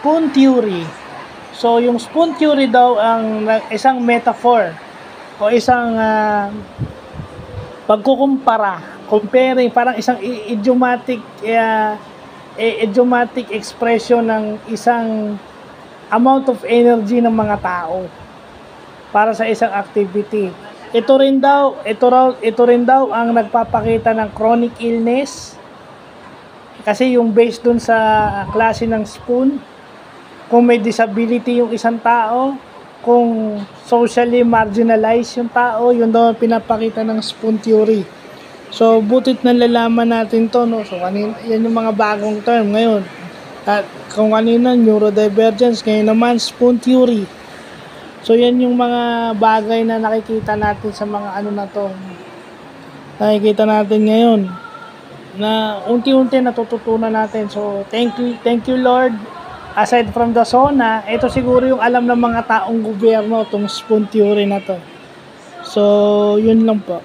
spoon theory. So, yung spoon theory daw ang isang metaphor o isang comparing, parang isang idiomatic expression ng isang amount of energy ng mga tao para sa isang activity. Ito rin daw ang nagpapakita ng chronic illness. Kasi yung based dun sa klase ng spoon, kung may disability yung isang tao, kung socially marginalized yung tao, yun daw ang pinapakita ng spoon theory. So, butit na lalaman natin to, no? So, yan yung mga bagong term ngayon. At kung kanina, neurodivergence, ngayon naman, spoon theory. So, yan yung mga bagay na nakikita natin sa mga ano na to. Nakikita natin ngayon na unti-unti natututunan natin. So, thank you Lord. Aside from the SONA, ito siguro yung alam ng mga taong gobyerno, itong spoon theory na to. So, yun lang po.